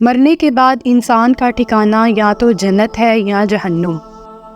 مرنے کے بعد انسان کا ٹھکانہ یا تو جنت ہے یا جہنم۔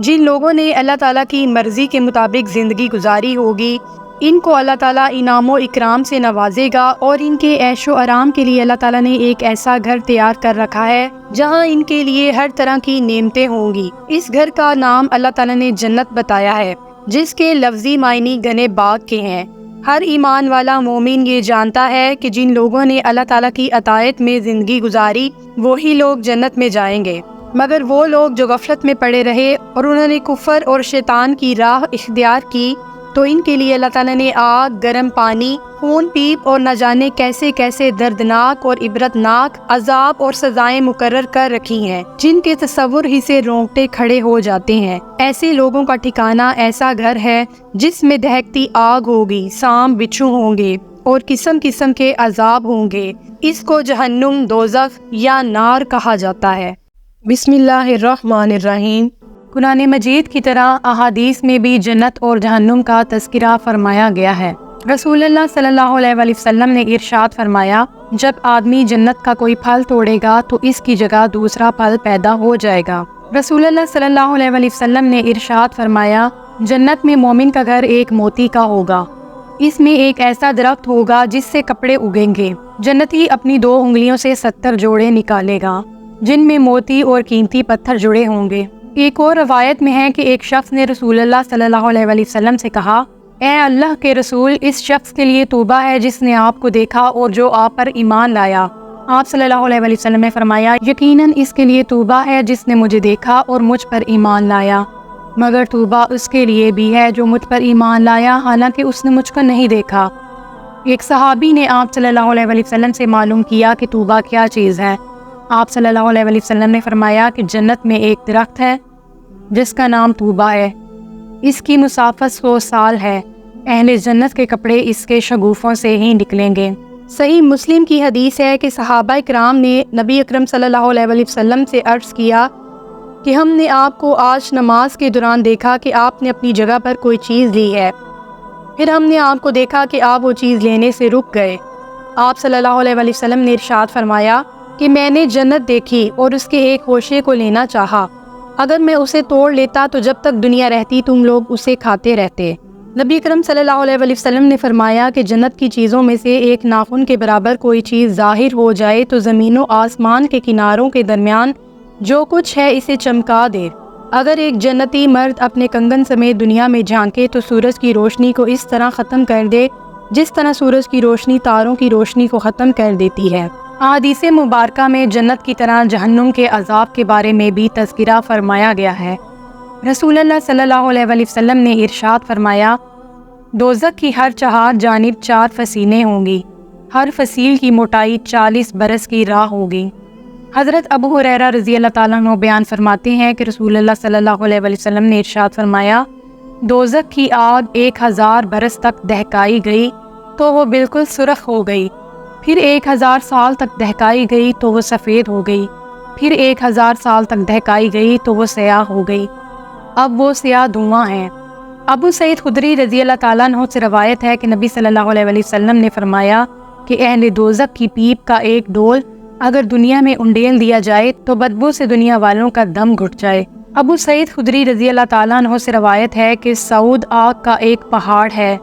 جن لوگوں نے اللہ تعالیٰ کی مرضی کے مطابق زندگی گزاری ہوگی، ان کو اللہ تعالیٰ انعام و اکرام سے نوازے گا، اور ان کے عیش و آرام کے لیے اللہ تعالیٰ نے ایک ایسا گھر تیار کر رکھا ہے جہاں ان کے لیے ہر طرح کی نعمتیں ہوں گی۔ اس گھر کا نام اللہ تعالیٰ نے جنت بتایا ہے، جس کے لفظی معنی گنے باغ کے ہیں۔ ہر ایمان والا مومن یہ جانتا ہے کہ جن لوگوں نے اللہ تعالیٰ کی اطاعت میں زندگی گزاری وہی لوگ جنت میں جائیں گے، مگر وہ لوگ جو غفلت میں پڑے رہے اور انہوں نے کفر اور شیطان کی راہ اختیار کی، تو ان کے لیے اللہ تعالیٰ نے آگ، گرم پانی، خون پیپ اور نہ جانے کیسے کیسے دردناک اور عبرتناک عذاب اور سزائیں مقرر کر رکھی ہیں، جن کے تصور ہی سے رونگٹے کھڑے ہو جاتے ہیں۔ ایسے لوگوں کا ٹھکانہ ایسا گھر ہے جس میں دہکتی آگ ہوگی، سانپ بچھو ہوں گے اور قسم قسم کے عذاب ہوں گے۔ اس کو جہنم، دوزخ یا نار کہا جاتا ہے۔ بسم اللہ الرحمن الرحیم۔ قرآن مجید کی طرح احادیث میں بھی جنت اور جہنم کا تذکرہ فرمایا گیا ہے۔ رسول اللہ صلی اللہ علیہ وآلہ وسلم نے ارشاد فرمایا، جب آدمی جنت کا کوئی پھل توڑے گا تو اس کی جگہ دوسرا پھل پیدا ہو جائے گا۔ رسول اللہ صلی اللہ علیہ وآلہ وسلم نے ارشاد فرمایا، جنت میں مومن کا گھر ایک موتی کا ہوگا، اس میں ایک ایسا درخت ہوگا جس سے کپڑے اگیں گے۔ جنتی اپنی 2 انگلیوں سے 70 جوڑے نکالے گا جن میں موتی اور قیمتی پتھر جڑے ہوں گے۔ ایک اور روایت میں ہے کہ ایک شخص نے رسول اللہ صلی اللہ علیہ وآلہ وسلم سے کہا، اے اللہ کے رسول، اس شخص کے لیے توبہ ہے جس نے آپ کو دیکھا اور جو آپ پر ایمان لایا۔ آپ صلی اللہ علیہ وآلہ وسلم نے فرمایا، یقیناً اس کے لیے توبہ ہے جس نے مجھے دیکھا اور مجھ پر ایمان لایا، مگر توبہ اس کے لیے بھی ہے جو مجھ پر ایمان لایا حالانکہ اس نے مجھ کو نہیں دیکھا۔ ایک صحابی نے آپ صلی اللہ علیہ وآلہ وسلم سے معلوم کیا کہ توبہ کیا چیز ہے۔ آپ صلی اللہ علیہ وآلہ وسلم نے فرمایا کہ جنت میں ایک درخت ہے جس کا نام توبہ ہے، اس کی مسافت 100 سال ہے، اہل جنت کے کپڑے اس کے شگوفوں سے ہی نکلیں گے۔ صحیح مسلم کی حدیث ہے کہ صحابہ کرام نے نبی اکرم صلی اللہ علیہ وآلہ وسلم سے عرض کیا کہ ہم نے آپ کو آج نماز کے دوران دیکھا کہ آپ نے اپنی جگہ پر کوئی چیز لی ہے، پھر ہم نے آپ کو دیکھا کہ آپ وہ چیز لینے سے رک گئے۔ آپ صلی اللہ علیہ وآلہ وسلم نے ارشاد فرمایا کہ میں نے جنت دیکھی اور اس کے ایک خوشے کو لینا چاہا، اگر میں اسے توڑ لیتا تو جب تک دنیا رہتی تم لوگ اسے کھاتے رہتے۔ نبی اکرم صلی اللہ علیہ وآلہ وسلم نے فرمایا کہ جنت کی چیزوں میں سے ایک ناخن کے برابر کوئی چیز ظاہر ہو جائے تو زمین و آسمان کے کناروں کے درمیان جو کچھ ہے اسے چمکا دے۔ اگر ایک جنتی مرد اپنے کنگن سمیت دنیا میں جھانکے تو سورج کی روشنی کو اس طرح ختم کر دے جس طرح سورج کی روشنی تاروں کی روشنی کو ختم کر دیتی ہے۔ احادیث مبارکہ میں جنت کی طرح جہنم کے عذاب کے بارے میں بھی تذکرہ فرمایا گیا ہے۔ رسول اللہ صلی اللہ علیہ وآلہ وسلم نے ارشاد فرمایا، دوزخ کی ہر چہار جانب 4 فسیلیں ہوں گی، ہر فصیل کی موٹائی 40 برس کی راہ ہوگی۔ حضرت ابو ہریرہ رضی اللہ تعالیٰ عنہ بیان فرماتے ہیں کہ رسول اللہ صلی اللہ علیہ وآلہ وسلم نے ارشاد فرمایا، دوزخ کی آگ 1000 برس تک دہکائی گئی تو وہ بالکل سرخ ہو گئی، پھر 1000 سال تک دہکائی گئی تو وہ سفید ہو گئی، پھر 1000 سال تک دہکائی گئی تو وہ سیاہ ہو گئی، اب وہ سیاہ دھواں ہے۔ ابو سعید خدری رضی اللہ تعالیٰ عنہ سے روایت ہے کہ نبی صلی اللہ علیہ وآلہ وسلم نے فرمایا کہ اہل دوزخ کی پیپ کا ایک ڈول اگر دنیا میں انڈیل دیا جائے تو بدبو سے دنیا والوں کا دم گھٹ جائے۔ ابو سعید خدری رضی اللہ تعالیٰ عنہ سے روایت ہے کہ سعود آگ کا ایک پہاڑ ہے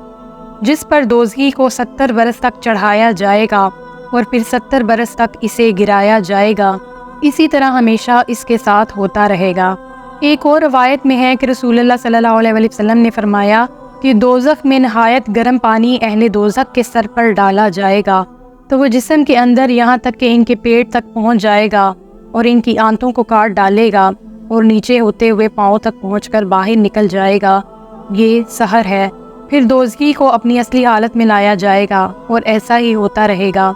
جس پر دوزخی کو 70 برس تک چڑھایا جائے گا اور پھر 70 برس تک اسے گرایا جائے گا، اسی طرح ہمیشہ اس کے ساتھ ہوتا رہے گا۔ ایک اور روایت میں ہے کہ رسول اللہ صلی اللہ علیہ وآلہ وسلم نے فرمایا کہ دوزخ میں نہایت گرم پانی اہل دوزخ کے سر پر ڈالا جائے گا تو وہ جسم کے اندر یہاں تک کہ ان کے پیٹ تک پہنچ جائے گا اور ان کی آنتوں کو کاٹ ڈالے گا اور نیچے ہوتے ہوئے پاؤں تک پہنچ کر باہر نکل جائے گا۔ یہ سحر ہے۔ پھر دوزخی کو اپنی اصلی حالت میں لایا جائے گا اور ایسا ہی ہوتا رہے گا۔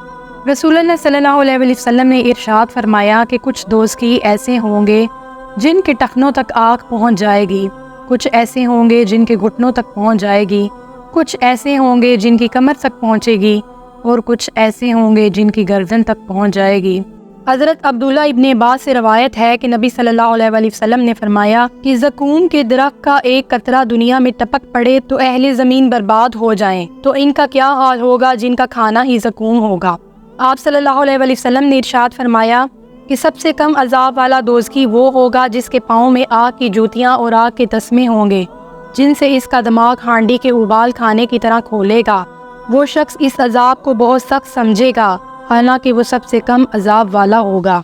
رسول اللہ صلی اللہ علیہ وآلہ وسلم نے ارشاد فرمایا کہ کچھ دوزخی ایسے ہوں گے جن کے ٹخنوں تک آگ پہنچ جائے گی، کچھ ایسے ہوں گے جن کے گھٹنوں تک پہنچ جائے گی، کچھ ایسے ہوں گے جن کی کمر تک پہنچے گی اور کچھ ایسے ہوں گے جن کی گردن تک پہنچ جائے گی۔ حضرت عبداللہ ابن عباس سے روایت ہے کہ نبی صلی اللہ علیہ وآلہ وسلم نے فرمایا کہ زقوم کے درخت کا ایک قطرہ دنیا میں ٹپک پڑے تو اہل زمین برباد ہو جائیں، تو ان کا کیا حال ہوگا جن کا کھانا ہی زقوم ہوگا۔ آپ صلی اللہ علیہ وآلہ وسلم نے ارشاد فرمایا، کہ سب سے کم عذاب والا دوزخی وہ ہوگا جس کے پاؤں میں آگ کی جوتیاں اور آگ کے تسمے ہوں گے، جن سے اس کا دماغ ہانڈی کے ابال کھانے کی طرح کھولے گا۔ وہ شخص اس عذاب کو بہت سخت سمجھے گا، حالانکہ وہ سب سے کم عذاب والا ہوگا۔